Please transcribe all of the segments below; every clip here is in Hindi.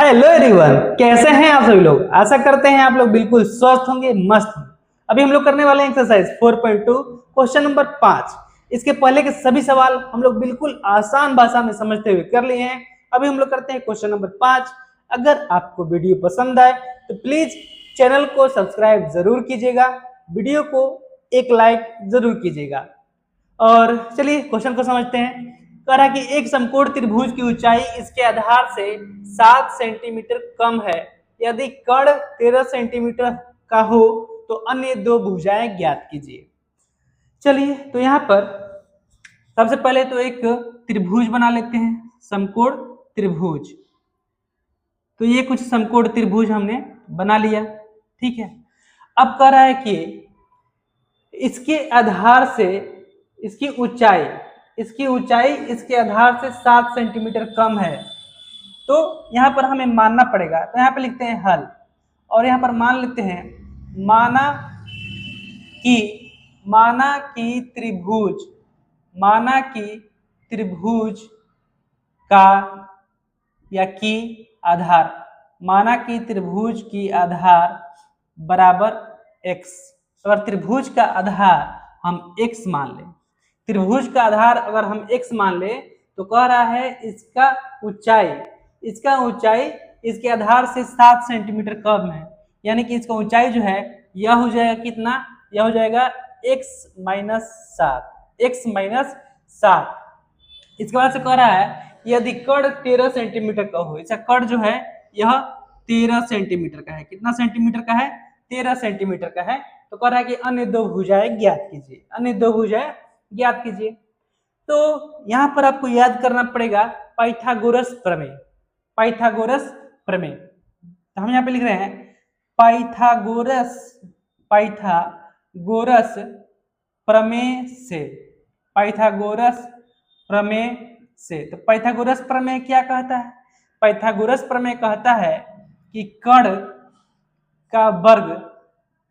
हेलो एवरीवन, कैसे हैं आप सभी लोग। आशा करते हैं आप लोग बिल्कुल स्वस्थ होंगे, मस्त होंगे। अभी हम लोग करने वाले हैं एक्सरसाइज 4.2 क्वेश्चन नंबर 5। इसके पहले के सभी सवाल हम लोग बिल्कुल आसान भाषा में समझते हुए कर लिए हैं। अभी हम लोग करते हैं क्वेश्चन नंबर 5। अगर आपको वीडियो पसंद आए तो प्लीज चैनल को सब्सक्राइब जरूर कीजिएगा, वीडियो को एक लाइक जरूर कीजिएगा। और चलिए क्वेश्चन को समझते हैं। कह रहा है कि एक समकोण त्रिभुज की ऊंचाई इसके आधार से 7 सेंटीमीटर कम है। यदि कर्ण 13 सेंटीमीटर का हो तो अन्य दो भुजाएं ज्ञात कीजिए। चलिए तो यहाँ पर सबसे पहले तो एक त्रिभुज बना लेते हैं, समकोण त्रिभुज। तो ये कुछ समकोण त्रिभुज हमने बना लिया, ठीक है। अब कह रहा है कि इसके आधार से इसकी ऊंचाई इसके आधार से 7 सेंटीमीटर कम है। तो यहाँ पर हमें मानना पड़ेगा, तो यहाँ पे लिखते हैं हल, और यहाँ पर मान लेते हैं माना कि त्रिभुज का या की आधार, माना कि त्रिभुज की आधार बराबर x। अगर त्रिभुज का आधार हम x मान लें, त्रिभुज का आधार अगर हम x मान ले तो कह रहा है इसका ऊंचाई इसके आधार से 7 सेंटीमीटर कम है। यानी कि इसका ऊंचाई जो है यह हो जाएगा कितना, यह हो जाएगा x माइनस 7। इसके बाद से कह रहा है यदि कर्ण 13 सेंटीमीटर का हो, इसका कर्ण जो है यह 13 सेंटीमीटर का है। कितना सेंटीमीटर का है? 13 सेंटीमीटर का है। तो कह रहा है कि अन्य दो भुजाएं ज्ञात कीजिए। तो यहाँ पर आपको याद करना पड़ेगा पाइथागोरस प्रमेय। तो हम यहाँ पे लिख रहे हैं पाइथागोरस प्रमेय से। तो पाइथागोरस प्रमेय क्या कहता है? पाइथागोरस प्रमेय कहता है कि कर्ण का वर्ग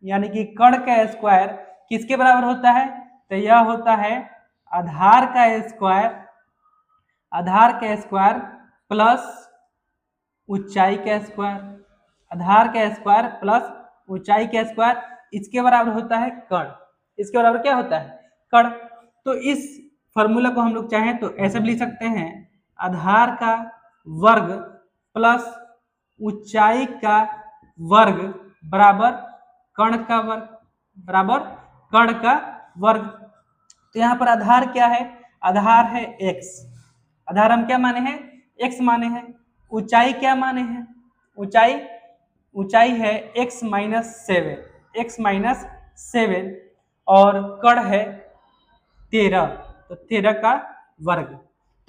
यानी कि कर्ण का स्क्वायर किसके बराबर होता है? तो यह होता है आधार का स्क्वायर प्लस ऊंचाई का स्क्वायर। आधार का स्क्वायर प्लस ऊंचाई का स्क्वायर इसके बराबर होता है कर्ण। इसके बराबर क्या होता है? कर्ण। तो इस फॉर्मूला को हम लोग चाहें तो ऐसे भी लिख सकते हैं, आधार का वर्ग प्लस ऊंचाई का वर्ग बराबर कर्ण का वर्ग। तो यहाँ पर आधार क्या है? आधार है x। आधार हम क्या माने हैं? x माने हैं। ऊंचाई क्या माने हैं? ऊंचाई है x माइनस 7 और कर्ण है 13, तो 13 का वर्ग।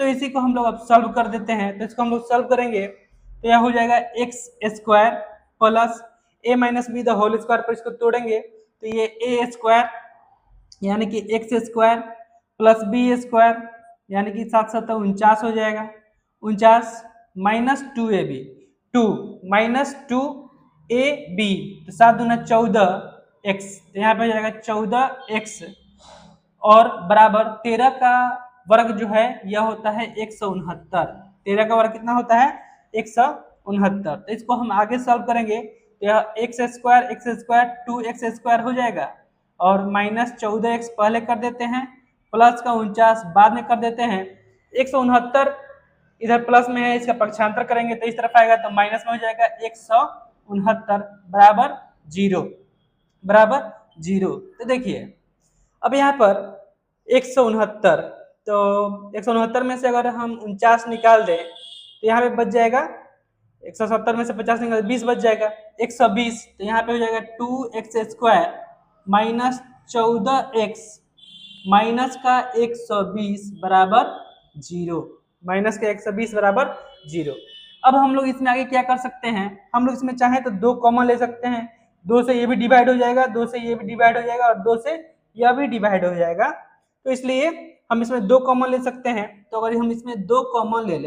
तो इसी को हम लोग अब सॉल्व कर देते हैं। तो इसको हम लोग सॉल्व करेंगे तो यह हो जाएगा x square plus a minus b the whole square. पर इसको तोड़ेंगे तो ये a स्क्वायर यानी कि x square plus b square यानी कि 7 7 49 हो जाएगा। 49 माइनस 2ab, 2 माइनस 2ab, तो 7 दूना 14x, तो यहाँ पे हो जाएगा 14x और बराबर 13 का वर्ग जो है यह होता है 169। 13 का वर्ग कितना होता है? 169। तो इसको हम आगे सॉल्व करेंगे तो यह x स्क्वायर 2x स्क्वायर हो जाएगा और माइनस 14x पहले कर देते हैं, प्लस का 49 बाद में कर देते हैं। 169 इधर प्लस में है, इसका पक्षांतर करेंगे तो इस तरफ आएगा तो माइनस में हो जाएगा 169 बराबर 0। तो देखिए अब यहाँ पर 169, तो 169 में से अगर हम 49 निकाल दें तो यहाँ पे बच जाएगा 170 में से 50 निकाल 20 बच जाएगा 120। तो यहाँ पे हो जाएगा 2x square minus 14x minus का 120 बराबर 0। माइनस का 120 बराबर 0। अब हम लोग इसमें आगे क्या कर सकते हैं? हम लोग इसमें चाहें तो 2 कॉमन ले सकते हैं। 2 से ये भी डिवाइड हो जाएगा, 2 से ये भी डिवाइड हो जाएगा और 2 से यह भी डिवाइड हो जाएगा। तो इसलिए हम इसमें 2 कॉमन ले सकते हैं। तो अगर हम इसमें 2 कॉमन ले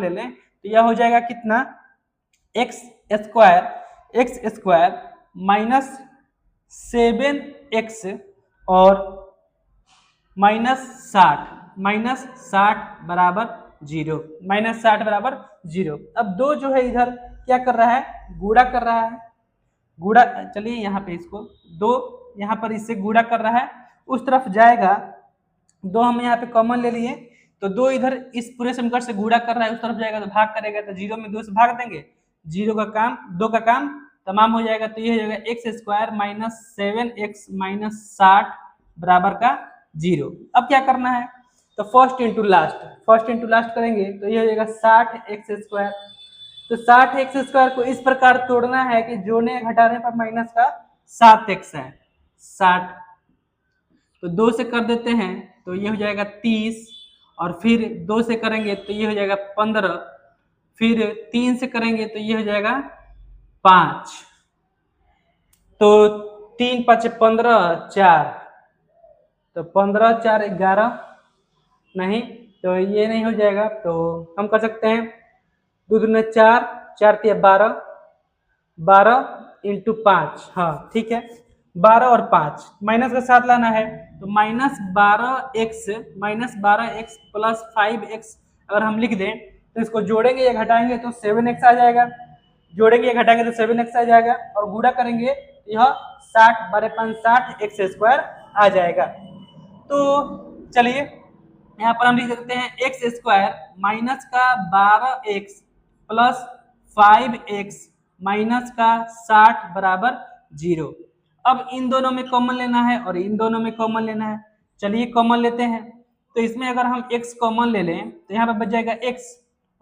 लें तो यह हो जाएगा कितना? x स्क्वायर माइनस 7x और माइनस 60 बराबर 0, -60 बराबर 0। अब 2 जो है इधर क्या कर रहा है, गुणा कर रहा है, गुणा, चलिए यहाँ पे इसको 2 यहाँ पर इससे गुणा कर रहा है, उस तरफ जाएगा, 2 हम यहाँ पे कॉमन ले लिए, तो 2 इधर इस पूरे समीकरण से गुणा कर रहा है, उस तरफ जाएगा तो भाग करेगा, तो 0 में 2 से भाग देंगे, 0 का काम 2 का काम तमाम हो जाएगा, तो ये हो जाएगा x² - 7x - 60 बराबर का 0। अब क्या करना है, तो फर्स्ट इंटू लास्ट करेंगे, तो ये हो जाएगा 60x²। तो 60x² को इस प्रकार तोड़ना है कि जोड़ने घटाने पर माइनस का 7x है, 60, तो 2 से कर देते हैं तो ये हो जाएगा 30, और फिर 2 से करेंगे तो ये हो जाएगा 15, फिर 3 से करेंगे तो ये हो जाएगा 5, तो 3 5 15, 4, तो 15 4 11, नहीं तो ये नहीं हो जाएगा, तो हम कर सकते हैं 2 दूनी 4, 4 तिया 12, 12 इंटू 5, हाँ ठीक है, 12 और 5 माइनस का 7 लाना है, तो -12x प्लस 5x अगर हम लिख दें तो इसको जोड़ेंगे या घटाएंगे तो 7x आ जाएगा, जोड़ेंगे या घटाएंगे तो 7x आ जाएगा, और गुणा करेंगे यह 60 12 5 60x² आ जाएगा। तो चलिए यहाँ पर हम लिख सकते हैं x² माइनस का 12x प्लस 5x माइनस का 60 बराबर 0। अब इन दोनों में कॉमन लेना है और इन दोनों में कॉमन लेना है, चलिए कॉमन लेते हैं, तो इसमें अगर हम x कॉमन ले लें तो यहाँ पर बच जाएगा x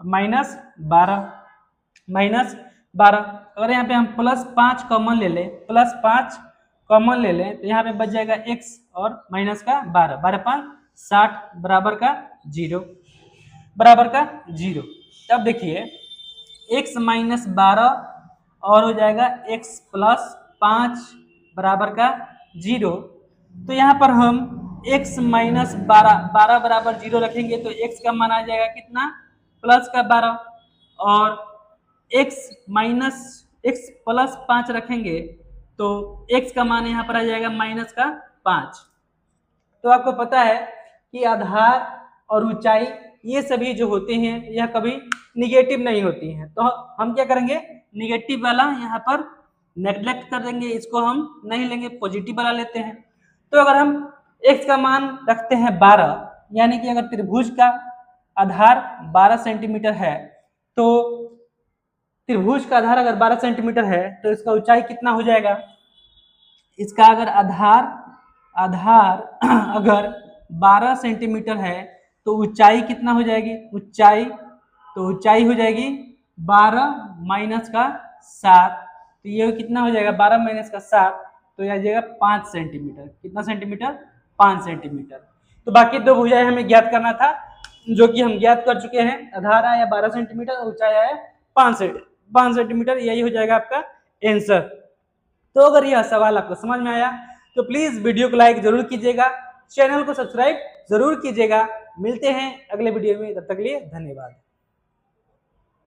-12, अगर यहाँ पे हम +5 कॉमन ले लें, +5 कॉमन ले लें तो यहाँ पे बच जाएगा x और माइनस का 12, 12 5 60 बराबर का 0, बराबर का 0। तब देखिए x -12 और हो जाएगा x + 5 बराबर का 0, तो यहाँ पर हम x -12 बराबर 0 रखेंगे तो x का मान आ जाएगा कितना, प्लस का 12, और x + 5 रखेंगे तो x का मान यहाँ पर आ जाएगा -5। तो आपको पता है कि आधार और ऊंचाई ये सभी जो होते हैं यह कभी निगेटिव नहीं होती हैं, तो हम क्या करेंगे, निगेटिव वाला यहाँ पर नेग्लेक्ट कर देंगे, इसको हम नहीं लेंगे, पॉजिटिव वाला लेते हैं। तो अगर हम x का मान रखते हैं 12, यानी कि अगर त्रिभुज का आधार 12 सेंटीमीटर है, तो त्रिभुज का आधार अगर 12 सेंटीमीटर है तो इसका ऊंचाई कितना हो जाएगा, इसका अगर आधार अगर 12 सेंटीमीटर है तो ऊंचाई कितना हो जाएगी, ऊंचाई हो जाएगी 12 माइनस का 7, तो ये कितना हो जाएगा 12 माइनस का 7, तो यह आ जाएगा 5 सेंटीमीटर, कितना सेंटीमीटर, 5 सेंटीमीटर। तो बाकी दो भुजाएं हमें ज्ञात करना था, जो कि हम ज्ञात कर चुके हैं, आधार आया 12 सेंटीमीटर और ऊंचाई आया 5 सेंटीमीटर, यही हो जाएगा आपका आंसर। तो अगर यह सवाल आपको समझ में आया तो प्लीज वीडियो को लाइक जरूर कीजिएगा, चैनल को सब्सक्राइब जरूर कीजिएगा। मिलते हैं अगले वीडियो में, तब तक के लिए धन्यवाद।